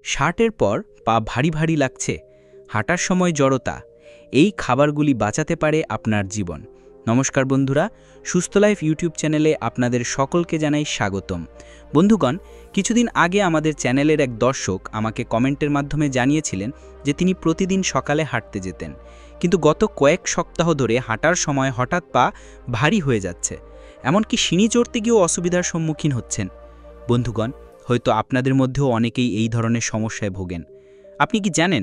শার্টের পর পা ভারী ভারী লাগছে, হাঁটার সময় জড়তা, এই খাবারগুলি বাঁচাতে পারে আপনার জীবন। নমস্কার বন্ধুরা, সুস্থ লাইফ ইউটিউব চ্যানেলে আপনাদের সকলকে জানাই স্বাগতম। বন্ধুগণ, কিছুদিন আগে আমাদের চ্যানেলের এক দর্শক আমাকে কমেন্টের মাধ্যমে জানিয়েছিলেন যে তিনি প্রতিদিন সকালে হাঁটতে যেতেন, কিন্তু গত কয়েক সপ্তাহ ধরে হাঁটার সময় হঠাৎ পা ভারী হয়ে যাচ্ছে, এমনকি সিঁড়ি চড়তে গিয়েও অসুবিধার সম্মুখীন হচ্ছেন। বন্ধুগণ, হয়তো আপনাদের মধ্যেও অনেকেই এই ধরনের সমস্যায় ভোগেন। আপনি কি জানেন,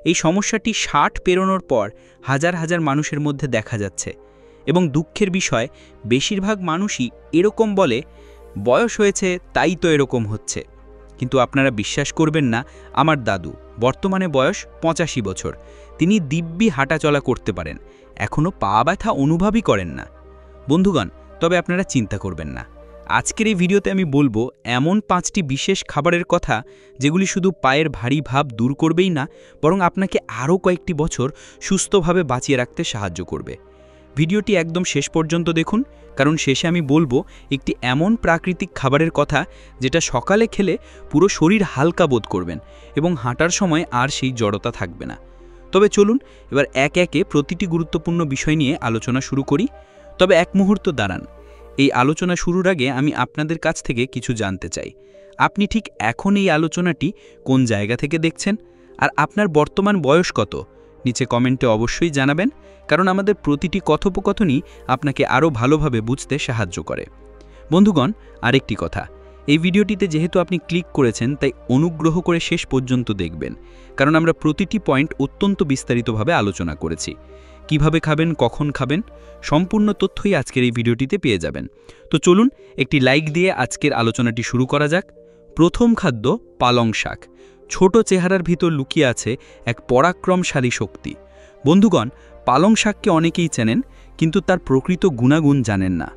এই সমস্যাটি 60 পেরোনোর পর হাজার হাজার মানুষের মধ্যে দেখা যাচ্ছে, এবং দুঃখের বিষয় বেশিরভাগ মানুষই এরকম বলে, বয়স হয়েছে তাই তো এরকম হচ্ছে। কিন্তু আপনারা বিশ্বাস করবেন না, আমার দাদু, বর্তমানে বয়স 85 বছর, তিনি দিব্যি হাঁটাচলা করতে পারেন, এখনও পা ব্যথা অনুভবই করেন না। বন্ধুগণ, তবে আপনারা চিন্তা করবেন না, আজকের এই ভিডিওতে আমি বলবো এমন 5টি বিশেষ খাবারের কথা যেগুলি শুধু পায়ের ভারী ভাব দূর করবেই না, বরং আপনাকে আরও কয়েকটি বছর সুস্থভাবে বাঁচিয়ে রাখতে সাহায্য করবে। ভিডিওটি একদম শেষ পর্যন্ত দেখুন, কারণ শেষে আমি বলবো একটি এমন প্রাকৃতিক খাবারের কথা যেটা সকালে খেলে পুরো শরীর হালকা বোধ করবেন এবং হাঁটার সময় আর সেই জড়তা থাকবে না। তবে চলুন এবার একে একে প্রতিটি গুরুত্বপূর্ণ বিষয় নিয়ে আলোচনা শুরু করি। তবে এক মুহূর্ত দাঁড়ান, এই আলোচনা শুরুর আগে আমি আপনাদের কাছ থেকে কিছু জানতে চাই। আপনি ঠিক এখন এই আলোচনাটি কোন জায়গা থেকে দেখছেন, আর আপনার বর্তমান বয়স কত? নিচে কমেন্টে অবশ্যই জানাবেন, কারণ আমাদের প্রতিটি কথোপকথনই আপনাকে আরও ভালোভাবে বুঝতে সাহায্য করে। বন্ধুগণ, আরেকটি কথা, এই ভিডিওটিতে যেহেতু আপনি ক্লিক করেছেন, তাই অনুগ্রহ করে শেষ পর্যন্ত দেখবেন, কারণ আমরা প্রতিটি পয়েন্ট অত্যন্ত বিস্তারিতভাবে আলোচনা করেছি। কিভাবে খাবেন, কখন খাবেন, সম্পূর্ণ তথ্যই আজকের এই ভিডিওটিতে পেয়ে যাবেন। তো চলুন একটি লাইক দিয়ে আজকের আলোচনাটি শুরু করা যাক। প্রথম খাদ্য পালং শাক। ছোট চেহারার ভিতর লুকিয়ে আছে এক পরাক্রমশালী শক্তি। বন্ধুগণ, পালং শাককে অনেকেই চেনেন, কিন্তু তার প্রকৃত গুণাগুণ জানেন না।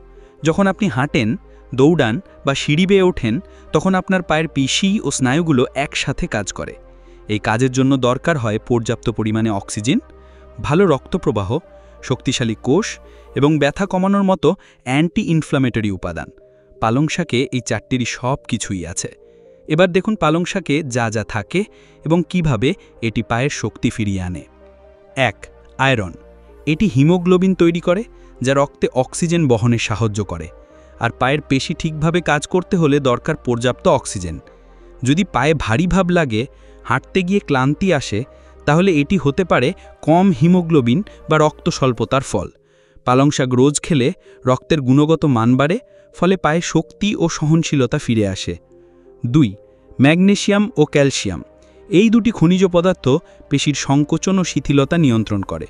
যখন আপনি হাঁটেন, দৌড়ান বা সিঁড়ি বেয়ে ওঠেন, তখন আপনার পায়ের পেশি ও স্নায়ুগুলো একসাথে কাজ করে। এই কাজের জন্য দরকার হয় পর্যাপ্ত পরিমাণে অক্সিজেন, ভালো রক্তপ্রবাহ, শক্তিশালী কোষ এবং ব্যথা কমানোর মতো অ্যান্টি ইনফ্ল্যামেটরি উপাদান। পালং শাকে এই চারটিরই সব কিছুই আছে। এবার দেখুন পালং শাকে যা যা থাকে এবং কিভাবে এটি পায়ের শক্তি ফিরিয়ে আনে। 1. আয়রন। এটি হিমোগ্লোবিন তৈরি করে, যা রক্তে অক্সিজেন বহনে সাহায্য করে, আর পায়ের পেশি ঠিকভাবে কাজ করতে হলে দরকার পর্যাপ্ত অক্সিজেন। যদি পায়ে ভারী ভাব লাগে, হাঁটতে গিয়ে ক্লান্তি আসে, তাহলে এটি হতে পারে কম হিমোগ্লোবিন বা রক্ত স্বল্পতার ফল। পালং শাক রোজ খেলে রক্তের গুণগত মান বাড়ে, ফলে পায়ে শক্তি ও সহনশীলতা ফিরে আসে। 2. ম্যাগনেসিয়াম ও ক্যালসিয়াম। এই দুটি খনিজ পদার্থ পেশির সংকোচন ও শিথিলতা নিয়ন্ত্রণ করে।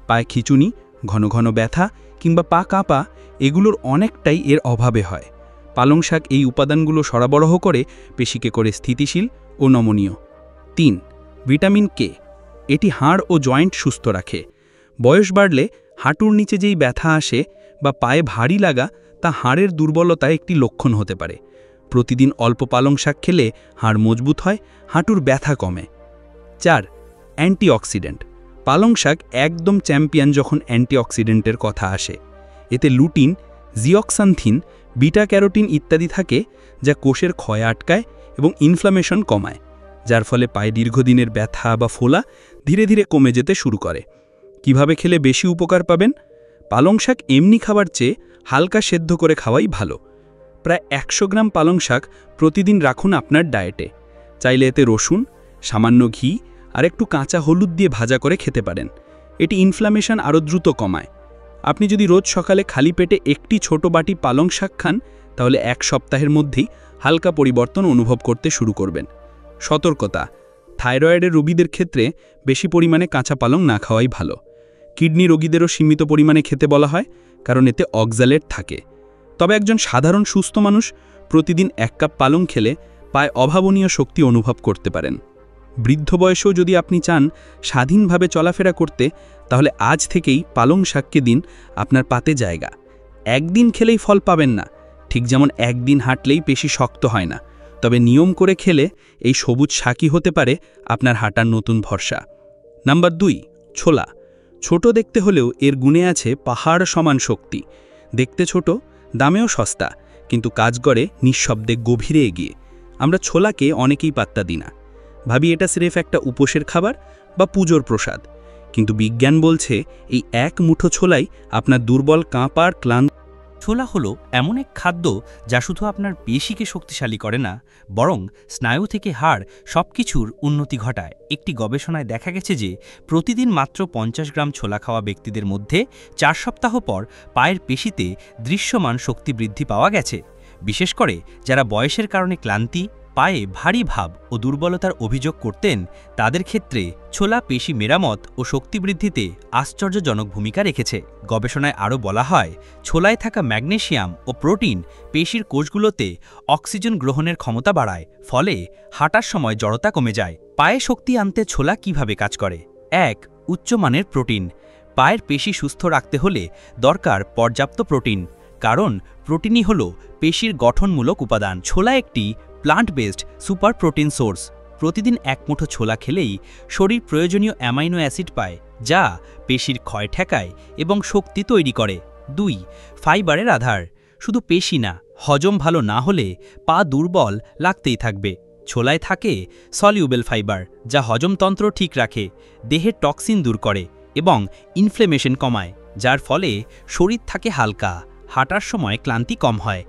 পায়ে খিঁচুনি, ঘন ঘন ব্যথা কিংবা পা কাঁপা, এগুলোর অনেকটাই এর অভাবে হয়। পালং শাক এই উপাদানগুলো সরবরাহ করে পেশিকে করে স্থিতিশীল ও নমনীয়। 3. Vitamin K. এটি হাড় ও জয়েন্ট সুস্থ রাখে। বয়স বাড়লে হাঁটুর নিচে যেই ব্যথা আসে বা পায়ে ভারী লাগা, তা হাড়ের দুর্বলতায় একটি লক্ষণ হতে পারে। প্রতিদিন অল্প পালং শাক খেলে হাড় মজবুত হয়, হাঁটুর ব্যথা কমে। 4. অ্যান্টিঅক্সিডেন্ট। পালং শাক একদম চ্যাম্পিয়ন যখন অ্যান্টিঅক্সিডেন্টের কথা আসে। এতে লুটিন, জিওক্সান্থিন, বিটা ক্যারোটিন ইত্যাদি থাকে, যা কোষের ক্ষয় আটকায় এবং ইনফ্লামেশন কমায়, যার ফলে পায়ে দীর্ঘদিনের ব্যথা বা ফোলা ধীরে ধীরে কমে যেতে শুরু করে। কিভাবে খেলে বেশি উপকার পাবেন? পালং শাক এমনি খাবার চেয়ে হালকা সেদ্ধ করে খাওয়াই ভালো। প্রায় 100 গ্রাম পালং শাক প্রতিদিন রাখুন আপনার ডায়েটে। চাইলে এতে রসুন, সামান্য ঘি আর একটু কাঁচা হলুদ দিয়ে ভাজা করে খেতে পারেন। এটি ইনফ্ল্যামেশন আরও দ্রুত কমায়। আপনি যদি রোজ সকালে খালি পেটে একটি ছোট বাটি পালং শাক খান, তাহলে 1 সপ্তাহের মধ্যেই হালকা পরিবর্তন অনুভব করতে শুরু করবেন। সতর্কতা: থাইরয়েডের রোগীদের ক্ষেত্রে বেশি পরিমাণে কাঁচা পালং না খাওয়াই ভালো। কিডনি রোগীদেরও সীমিত পরিমাণে খেতে বলা হয়, কারণ এতে অক্সালেট থাকে। তবে একজন সাধারণ সুস্থ মানুষ প্রতিদিন 1 কাপ পালং খেলে পায়ে অভাবনীয় শক্তি অনুভব করতে পারেন। বৃদ্ধ বয়সেও যদি আপনি চান স্বাধীনভাবে চলাফেরা করতে, তাহলে আজ থেকেই পালং শাককে দিন আপনার পাতে জায়গা। একদিন খেলেই ফল পাবেন না, ঠিক যেমন একদিন হাঁটলেই পেশি শক্ত হয় না। তবে নিয়ম করে খেলে এই সবুজ শাকই হতে পারে আপনার হাঁটার নতুন ভরসা। নাম্বার 2. ছোলা। ছোট দেখতে হলেও এর গুণে আছে পাহাড় সমান শক্তি। দেখতে ছোট, দামেও সস্তা, কিন্তু কাজ করে নিঃশব্দে গভীরে এগিয়ে। আমরা ছোলাকে অনেকেই পাত্তা দিই না। ভাবি এটা সিরেফ একটা উপোসের খাবার বা পুজোর প্রসাদ, কিন্তু বিজ্ঞান বলছে এই এক মুঠো ছোলাই আপনার দুর্বল কাঁপার ক্লান্ত। ছোলা হলো এমন এক খাদ্য যা শুধু আপনার পেশিকে শক্তিশালী করে না, বরং স্নায়ু থেকে হাড় সবকিছুর উন্নতি ঘটায়। একটি গবেষণায় দেখা গেছে যে প্রতিদিন মাত্র 50 গ্রাম ছোলা খাওয়া ব্যক্তিদের মধ্যে 4 সপ্তাহ পর পায়ের পেশিতে দৃশ্যমান শক্তি বৃদ্ধি পাওয়া গেছে। বিশেষ করে যারা বয়সের কারণে ক্লান্তি, পায়ে ভারী ভাব ও দুর্বলতার অভিযোগ করতেন, তাদের ক্ষেত্রে ছোলা পেশি মেরামত ও শক্তি বৃদ্ধিতে আশ্চর্যজনক ভূমিকা রেখেছে। গবেষণায় আরও বলা হয়, ছোলায় থাকা ম্যাগনেসিয়াম ও প্রোটিন পেশির কোষগুলোতে অক্সিজেন গ্রহণের ক্ষমতা বাড়ায়, ফলে হাঁটার সময় জড়তা কমে যায়। পায়ে শক্তি আনতে ছোলা কিভাবে কাজ করে? 1. উচ্চমানের প্রোটিন। পায়ের পেশি সুস্থ রাখতে হলে দরকার পর্যাপ্ত প্রোটিন, কারণ প্রোটিনই হল পেশির গঠনমূলক উপাদান। ছোলা একটি plant based super protein source. প্রতিদিন এক মুঠো ছোলা খেলেই শরীর প্রয়োজনীয় অ্যামাইনো অ্যাসিড পায়, যা পেশির ক্ষয় ঠেকায় এবং শক্তি তৈরি করে। 2. ফাইবারের আধার। শুধু পেশি না, হজম ভালো না হলে পা দুর্বল লাগতেই থাকবে। ছোলায় থাকে সলিউবেল ফাইবার, যা হজমতন্ত্র ঠিক রাখে, দেহের টক্সিন দূর করে এবং ইনফ্লেমেশন কমায়, যার ফলে শরীর থাকে হালকা, হাঁটার সময় ক্লান্তি কম হয়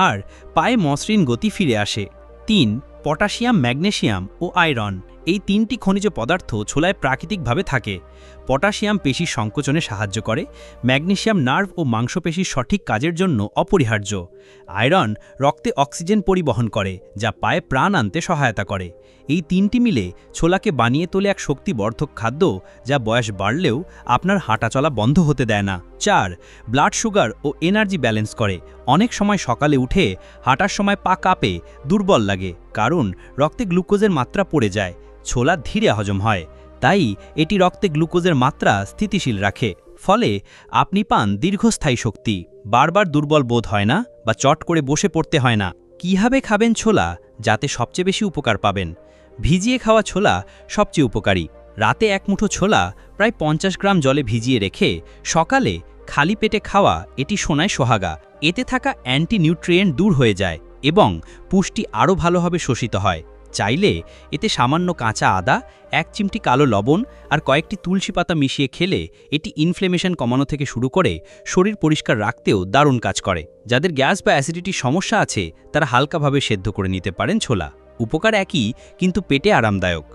আর পায়ে মসৃণ গতি ফিরে আসে। 3. পটাশিয়াম, ম্যাগনেসিয়াম ও আয়রন। এই 3টি খনিজ পদার্থ ছোলায় প্রাকৃতিকভাবে থাকে। পটাশিয়াম পেশির সংকোচনে সাহায্য করে, ম্যাগনেসিয়াম নার্ভ ও মাংসপেশির সঠিক কাজের জন্য অপরিহার্য, আয়রন রক্তে অক্সিজেন পরিবহন করে, যা পায়ে প্রাণ আনতে সহায়তা করে। এই 3টি মিলে ছোলাকে বানিয়ে তোলে এক শক্তিবর্ধক খাদ্য, যা বয়স বাড়লেও আপনার হাঁটাচলা বন্ধ হতে দেয় না। 4. ব্লাড সুগার ও এনার্জি ব্যালেন্স করে। অনেক সময় সকালে উঠে হাঁটার সময় পা কাঁপে, দুর্বল লাগে, কারণ রক্তে গ্লুকোজের মাত্রা পড়ে যায়। ছোলা ধীরে হজম হয়, তাই এটি রক্তে গ্লুকোজের মাত্রা স্থিতিশীল রাখে, ফলে আপনি পান দীর্ঘস্থায়ী শক্তি, বারবার দুর্বল বোধ হয় না বা চট করে বসে পড়তে হয় না। কিভাবে খাবেন ছোলা যাতে সবচেয়ে বেশি উপকার পাবেন? ভিজিয়ে খাওয়া ছোলা সবচেয়ে উপকারী। রাতে এক মুঠো ছোলা প্রায় 50 গ্রাম জলে ভিজিয়ে রেখে সকালে খালি পেটে খাওয়া এটি সোনায় সোহাগা। এতে থাকা অ্যান্টি নিউট্রিয়েন্ট দূর হয়ে যায় এবং পুষ্টি আরও ভালোভাবে শোষিত হয়। চাইলে এতে সামান্য কাঁচা আদা, 1 চিমটি কালো লবণ আর কয়েকটি তুলসী পাতা মিশিয়ে খেলে এটি ইনফ্লেমেশন কমানো থেকে শুরু করে শরীর পরিষ্কার রাখতেও দারুণ কাজ করে। যাদের গ্যাস বা অ্যাসিডিটির সমস্যা আছে, তারা হালকাভাবে সেদ্ধ করে নিতে পারেন ছোলা। উপকার একই, কিন্তু পেটে আরামদায়ক।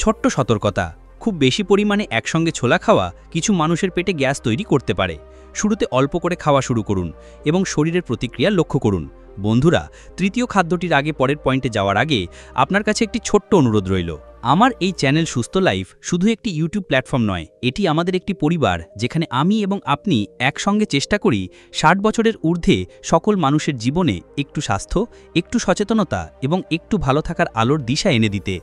ছোট্ট সতর্কতা, খুব বেশি পরিমাণে একসঙ্গে ছোলা খাওয়া কিছু মানুষের পেটে গ্যাস তৈরি করতে পারে। শুরুতে অল্প করে খাওয়া শুরু করুন এবং শরীরের প্রতিক্রিয়া লক্ষ্য করুন। বন্ধুরা, তৃতীয় খাদ্যটির আগে পরের পয়েন্টে যাওয়ার আগে আপনার কাছে একটি ছোট্ট অনুরোধ রইল। আমার এই চ্যানেল সুস্থ লাইফ শুধু একটি ইউটিউব প্ল্যাটফর্ম নয়, এটি আমাদের একটি পরিবার, যেখানে আমি এবং আপনি একসঙ্গে চেষ্টা করি 60 বছরের ঊর্ধ্বে সকল মানুষের জীবনে একটু স্বাস্থ্য, একটু সচেতনতা এবং একটু ভালো থাকার আলোর দিশা এনে দিতে।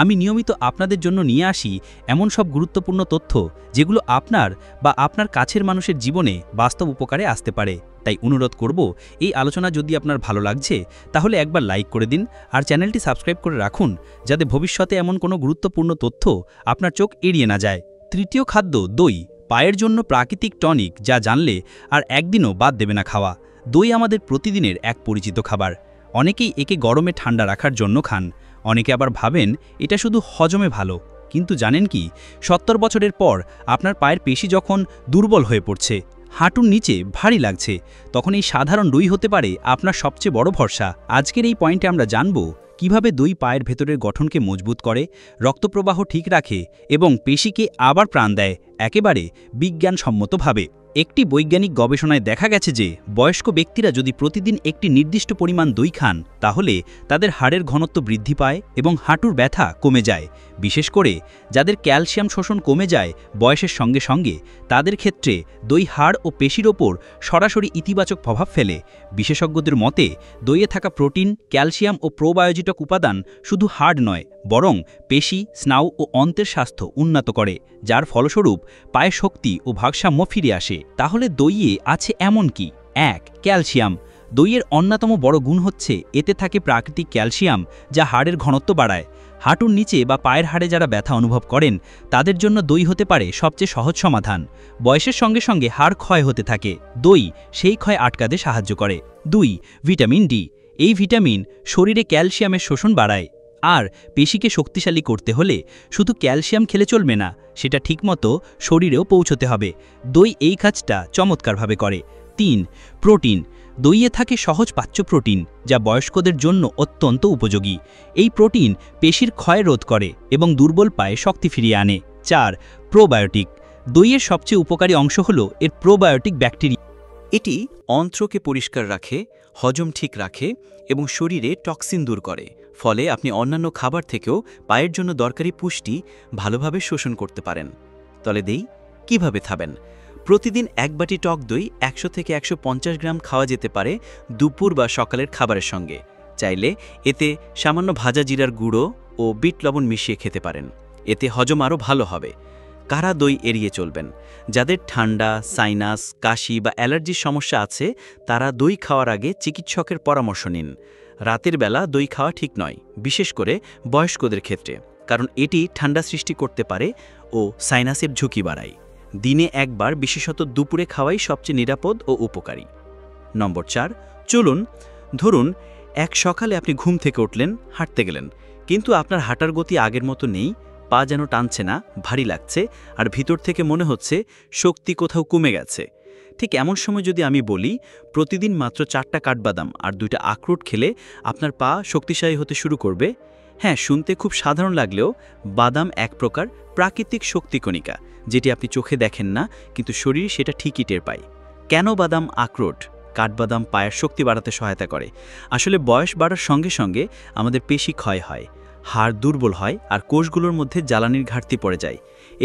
আমি নিয়মিত আপনাদের জন্য নিয়ে আসি এমন সব গুরুত্বপূর্ণ তথ্য যেগুলো আপনার বা আপনার কাছের মানুষের জীবনে বাস্তব উপকারে আসতে পারে। তাই অনুরোধ করব, এই আলোচনা যদি আপনার ভালো লাগছে তাহলে একবার লাইক করে দিন আর চ্যানেলটি সাবস্ক্রাইব করে রাখুন, যাতে ভবিষ্যতে এমন কোনো গুরুত্বপূর্ণ তথ্য আপনার চোখ এড়িয়ে না যায়। তৃতীয় খাদ্য দই, পায়ের জন্য প্রাকৃতিক টনিক, যা জানলে আর একদিনও বাদ দেবে না খাওয়া। দই আমাদের প্রতিদিনের এক পরিচিত খাবার। অনেকেই একে গরমে ঠান্ডা রাখার জন্য খান, অনেকে আবার ভাবেন এটা শুধু হজমে ভালো। কিন্তু জানেন কি, 70 বছরের পর আপনার পায়ের পেশি যখন দুর্বল হয়ে পড়ছে, হাঁটুর নিচে ভারী লাগছে, তখন এই সাধারণ দই হতে পারে আপনার সবচেয়ে বড় ভরসা। আজকের এই পয়েন্টে আমরা জানব কিভাবে দই পায়ের ভেতরের গঠনকে মজবুত করে, রক্তপ্রবাহ ঠিক রাখে এবং পেশিকে আবার প্রাণ দেয়, একেবারে বিজ্ঞানসম্মতভাবে। একটি বৈজ্ঞানিক গবেষণায় দেখা গেছে যে বয়স্ক ব্যক্তিরা যদি প্রতিদিন একটি নির্দিষ্ট পরিমাণ দই খান, তাহলে তাদের হাড়ের ঘনত্ব বৃদ্ধি পায় এবং হাঁটুর ব্যথা কমে যায়। বিশেষ করে যাদের ক্যালসিয়াম শোষণ কমে যায় বয়সের সঙ্গে সঙ্গে, তাদের ক্ষেত্রে দই হাড় ও পেশির ওপর সরাসরি ইতিবাচক প্রভাব ফেলে। বিশেষজ্ঞদের মতে দইয়ে থাকা প্রোটিন, ক্যালসিয়াম ও প্রোবায়োজিটক উপাদান শুধু হাড় নয়, বরং পেশি, স্নায়ু ও অন্ত্রের স্বাস্থ্য উন্নত করে, যার ফলস্বরূপ পায়ে শক্তি ও ভারসাম্য ফিরে আসে। তাহলে দইয়ে আছে এমন কি? 1. ক্যালসিয়াম। দইয়ের অন্যতম বড় গুণ হচ্ছে এতে থাকে প্রাকৃতিক ক্যালসিয়াম, যা হাড়ের ঘনত্ব বাড়ায়। হাঁটুর নিচে বা পায়ের হাড়ে যারা ব্যথা অনুভব করেন, তাদের জন্য দই হতে পারে সবচেয়ে সহজ সমাধান। বয়সের সঙ্গে সঙ্গে হাড় ক্ষয় হতে থাকে, দই সেই ক্ষয় আটকাতে সাহায্য করে। 2. Vitamin D. এই ভিটামিন শরীরে ক্যালসিয়ামের শোষণ বাড়ায় আর পেশিকে শক্তিশালী করতে হলে শুধু ক্যালসিয়াম খেলে চলবে না, সেটা ঠিকমতো শরীরেও পৌঁছতে হবে। দই এই কাজটা চমৎকারভাবে করে। 3. প্রোটিন। দইয়ে থাকে সহজ পাচ্য প্রোটিন, যা বয়স্কদের জন্য অত্যন্ত উপযোগী। এই প্রোটিন পেশির ক্ষয় রোধ করে এবং দুর্বল পায়ে শক্তি ফিরিয়ে আনে। 4. প্রোবায়োটিক। দইয়ের সবচেয়ে উপকারী অংশ হল এর প্রোবায়োটিক ব্যাকটেরিয়া। এটি অন্ত্রকে পরিষ্কার রাখে, হজম ঠিক রাখে এবং শরীরে টক্সিন দূর করে। ফলে আপনি অন্যান্য খাবার থেকেও পায়ের জন্য দরকারি পুষ্টি ভালোভাবে শোষণ করতে পারেন। তলে দেই কিভাবে খাবেন। প্রতিদিন 1 বাটি টক দই 100 থেকে 150 গ্রাম খাওয়া যেতে পারে দুপুর বা সকালের খাবারের সঙ্গে। চাইলে এতে সামান্য ভাজা জিরার গুঁড়ো ও বিট লবণ মিশিয়ে খেতে পারেন। এতে হজম আরও ভালো হবে। কারা দই এড়িয়ে চলবেন। যাদের ঠান্ডা, সাইনাস, কাশি বা অ্যালার্জির সমস্যা আছে তারা দই খাওয়ার আগে চিকিৎসকের পরামর্শ নিন। রাতের বেলা দই খাওয়া ঠিক নয়, বিশেষ করে বয়স্কদের ক্ষেত্রে, কারণ এটি ঠান্ডা সৃষ্টি করতে পারে ও সাইনাসের ঝুঁকি বাড়ায়। দিনে একবার, বিশেষত দুপুরে খাওয়াই সবচেয়ে নিরাপদ ও উপকারী। নম্বর 4, চলুন। ধরুন এক সকালে আপনি ঘুম থেকে উঠলেন, হাঁটতে গেলেন, কিন্তু আপনার হাঁটার গতি আগের মতো নেই, পা যেন টানছে না, ভারী লাগছে, আর ভিতর থেকে মনে হচ্ছে শক্তি কোথাও কমে গেছে। ঠিক এমন সময় যদি আমি বলি প্রতিদিন মাত্র 4টা কাঠবাদাম আর 2টা আখরোট খেলে আপনার পা শক্তিশালী হতে শুরু করবে। হ্যাঁ, শুনতে খুব সাধারণ লাগলেও বাদাম এক প্রকার প্রাকৃতিক শক্তিকণিকা, যেটি আপনি চোখে দেখেন না, কিন্তু শরীর সেটা ঠিকই টের পায়। কেন বাদাম, আখরোট, কাঠবাদাম পায়ের শক্তি বাড়াতে সহায়তা করে? আসলে বয়স বাড়ার সঙ্গে সঙ্গে আমাদের পেশি ক্ষয় হয়, হাড় দুর্বল হয় আর কোষগুলোর মধ্যে জ্বালানির ঘাটতি পড়ে যায়।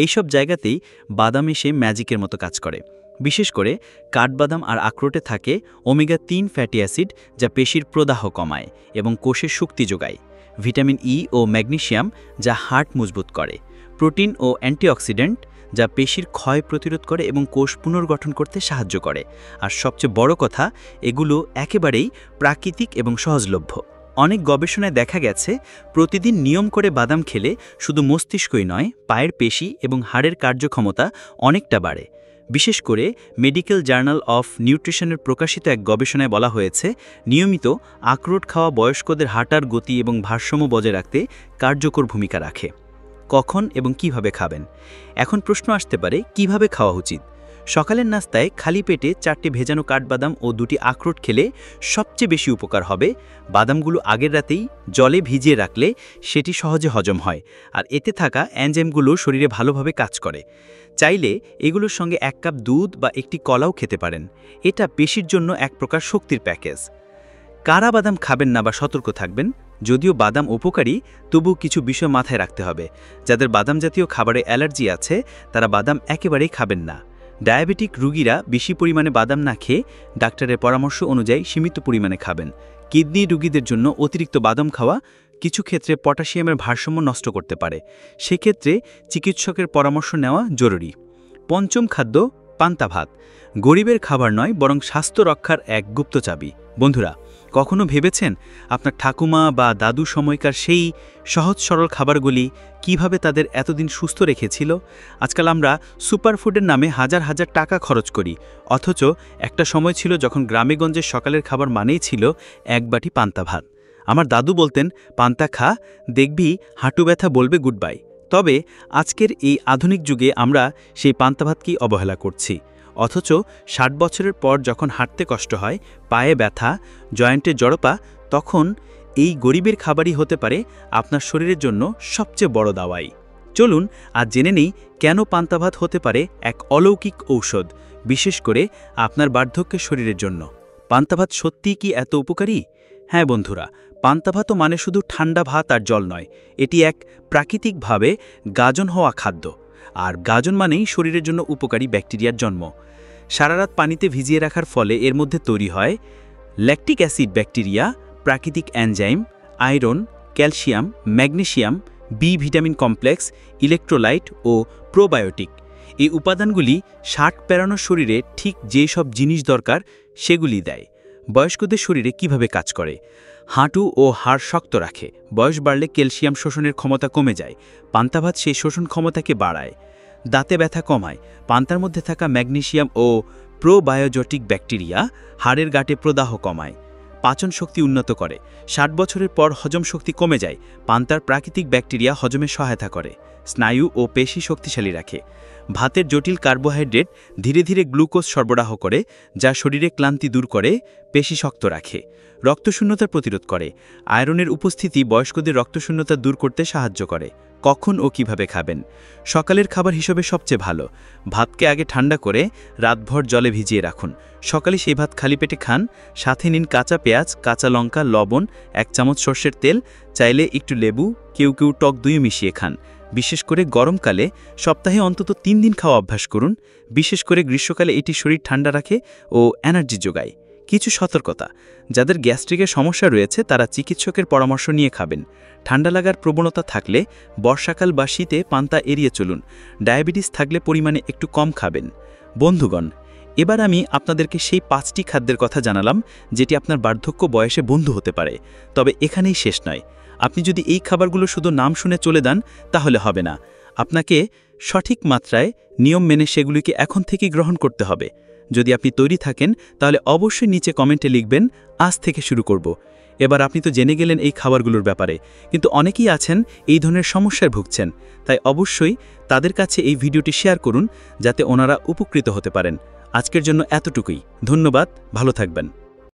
এইসব জায়গাতেই বাদাম এসে ম্যাজিকের মতো কাজ করে। বিশেষ করে কাঠবাদাম আর আখরোটে থাকে ওমেগা 3 ফ্যাটি অ্যাসিড, যা পেশির প্রদাহ কমায় এবং কোষের শক্তি যোগায়। ভিটামিন ই ও ম্যাগনেসিয়াম, যা হার্ট মজবুত করে। প্রোটিন ও অ্যান্টিঅক্সিডেন্ট, যা পেশির ক্ষয় প্রতিরোধ করে এবং কোষ পুনর্গঠন করতে সাহায্য করে। আর সবচেয়ে বড় কথা, এগুলো একেবারেই প্রাকৃতিক এবং সহজলভ্য। অনেক গবেষণায় দেখা গেছে প্রতিদিন নিয়ম করে বাদাম খেলে শুধু মস্তিষ্কই নয়, পায়ের পেশি এবং হাড়ের কার্যক্ষমতা অনেকটা বাড়ে। বিশেষ করে মেডিকেল জার্নাল অফ নিউট্রিশনের প্রকাশিত এক গবেষণায় বলা হয়েছে নিয়মিত আখরোট খাওয়া বয়স্কদের হাঁটার গতি এবং ভারসাম্য বজায় রাখতে কার্যকর ভূমিকা রাখে। কখন এবং কিভাবে খাবেন? এখন প্রশ্ন আসতে পারে, কিভাবে খাওয়া উচিত? সকালের নাস্তায় খালি পেটে 4টে ভেজানো কাঠবাদাম ও 2টি আখরোট খেলে সবচেয়ে বেশি উপকার হবে। বাদামগুলো আগের রাতেই জলে ভিজিয়ে রাখলে সেটি সহজে হজম হয়, আর এতে থাকা এনজাইমগুলো শরীরে ভালোভাবে কাজ করে। চাইলে এগুলোর সঙ্গে 1 কাপ দুধ বা একটি কলাও খেতে পারেন। এটা পেশির জন্য এক প্রকার শক্তির প্যাকেজ। কারা বাদাম খাবেন না বা সতর্ক থাকবেন? যদিও বাদাম উপকারী, তবু কিছু বিষয় মাথায় রাখতে হবে। যাদের বাদাম জাতীয় খাবারে অ্যালার্জি আছে তারা বাদাম একেবারেই খাবেন না। ডায়াবেটিক রোগীরা বেশি পরিমাণে বাদাম না খেয়ে ডাক্তারের পরামর্শ অনুযায়ী সীমিত পরিমাণে খাবেন। কিডনি রোগীদের জন্য অতিরিক্ত বাদাম খাওয়া কিছু ক্ষেত্রে পটাশিয়ামের ভারসাম্য নষ্ট করতে পারে, সেক্ষেত্রে চিকিৎসকের পরামর্শ নেওয়া জরুরি। পঞ্চম খাদ্য, পান্তা ভাত। গরিবের খাবার নয়, বরং স্বাস্থ্য রক্ষার এক গুপ্ত চাবি। বন্ধুরা, কখনো ভেবেছেন আপনার ঠাকুমা বা দাদু সময়কার সেই সহজ সরল খাবারগুলি কিভাবে তাদের এতদিন সুস্থ রেখেছিল? আজকাল আমরা সুপারফুডের নামে হাজার হাজার টাকা খরচ করি, অথচ একটা সময় ছিল যখন গ্রামেগঞ্জের সকালের খাবার মানেই ছিল 1 বাটি পান্তা ভাত। আমার দাদু বলতেন, পান্তা খা, দেখবি হাঁটু ব্যথা বলবে গুড বাই। তবে আজকের এই আধুনিক যুগে আমরা সেই পান্তা ভাতকেই অবহেলা করছি। অথচ 60 বছরের পর যখন হাঁটতে কষ্ট হয়, পায়ে ব্যথা, জয়েন্টে জড়পা, তখন এই গরিবের খাবারই হতে পারে আপনার শরীরের জন্য সবচেয়ে বড় দাওয়াই। চলুন আজ জেনে নেই কেন পান্তা ভাত হতে পারে এক অলৌকিক ঔষধ, বিশেষ করে আপনার বার্ধক্যের শরীরের জন্য। পান্তা ভাত সত্যিই কি এত উপকারী? হ্যাঁ বন্ধুরা, পান্তা ভাতও মানে শুধু ঠান্ডা ভাত আর জল নয়, এটি এক প্রাকৃতিকভাবে গাজন হওয়া খাদ্য। আর গাজন মানেই শরীরের জন্য উপকারী ব্যাকটেরিয়ার জন্ম। সারারাত পানিতে ভিজিয়ে রাখার ফলে এর মধ্যে তৈরি হয় ল্যাকটিক অ্যাসিড ব্যাকটেরিয়া, প্রাকৃতিক enzyme, iron, calcium, magnesium, B vitamin complex, electrolyte ও প্রোবায়োটিক। এই উপাদানগুলি 60 পেরানো শরীরে ঠিক যে সব জিনিস দরকার সেগুলি দেয়। বয়স্কদের শরীরে কিভাবে কাজ করে? হাঁটু ও হাড় শক্ত রাখে। বয়স বাড়লে ক্যালসিয়াম শোষণের ক্ষমতা কমে যায়, পান্তা ভাত সেই শোষণ ক্ষমতাকে বাড়ায়। দাঁতে ব্যথা কমায়। পান্তার মধ্যে থাকা ম্যাগনেসিয়াম ও প্রোবায়োটিক ব্যাকটেরিয়া হাড়ের গাঁটে প্রদাহ কমায়। পাচন শক্তি উন্নত করে। 60 বছরের পর হজম শক্তি কমে যায়। পান্তার প্রাকৃতিক ব্যাকটেরিয়া হজমে সহায়তা করে। স্নায়ু ও পেশি শক্তিশালী রাখে। ভাতের জটিল কার্বোহাইড্রেট ধীরে ধীরে গ্লুকোজ সরবরাহ করে, যা শরীরে ক্লান্তি দূর করে, পেশি শক্ত রাখে। রক্তশূন্যতা প্রতিরোধ করে। আয়রনের উপস্থিতি বয়স্কদের রক্তশূন্যতা দূর করতে সাহায্য করে। কখন ও কিভাবে খাবেন? সকালের খাবার হিসেবে সবচেয়ে ভালো। ভাতকে আগে ঠান্ডা করে রাতভর জলে ভিজিয়ে রাখুন। সকালে সেই ভাত খালি পেটে খান। সাথে নিন কাঁচা পেঁয়াজ, কাঁচা লঙ্কা, লবণ, 1 চামচ সর্ষের তেল, চাইলে একটু লেবু, কেউ কেউ টক দইও মিশিয়ে খান। বিশেষ করে গরমকালে সপ্তাহে অন্তত 3 দিন খাওয়া অভ্যাস করুন। বিশেষ করে গ্রীষ্মকালে এটি শরীর ঠান্ডা রাখে ও এনার্জি যোগায়। কিছু সতর্কতা: যাদের গ্যাস্ট্রিকের সমস্যা রয়েছে তারা চিকিৎসকের পরামর্শ নিয়ে খাবেন। ঠান্ডা লাগার প্রবণতা থাকলে বর্ষাকাল বা শীতে পান্তা এড়িয়ে চলুন। ডায়াবেটিস থাকলে পরিমাণে একটু কম খাবেন। বন্ধুগণ, এবার আমি আপনাদেরকে সেই 5টি খাদ্যের কথা জানালাম যেটি আপনার বার্ধক্য বয়সে বন্ধু হতে পারে। তবে এখানেই শেষ নয়। আপনি যদি এই খাবারগুলো শুধু নাম শুনে চলে যান তাহলে হবে না। আপনাকে সঠিক মাত্রায় নিয়ম মেনে সেগুলিকে এখন থেকেই গ্রহণ করতে হবে। যদি আপনি তৈরি থাকেন তাহলে অবশ্যই নিচে কমেন্টে লিখবেন, আজ থেকে শুরু করব। এবার আপনি তো জেনে গেলেন এই খাবারগুলোর ব্যাপারে, কিন্তু অনেকেই আছেন এই ধরনের সমস্যায় ভুগছেন। তাই অবশ্যই তাদের কাছে এই ভিডিওটি শেয়ার করুন যাতে ওনারা উপকৃত হতে পারেন। আজকের জন্য এতটুকুই। ধন্যবাদ, ভালো থাকবেন।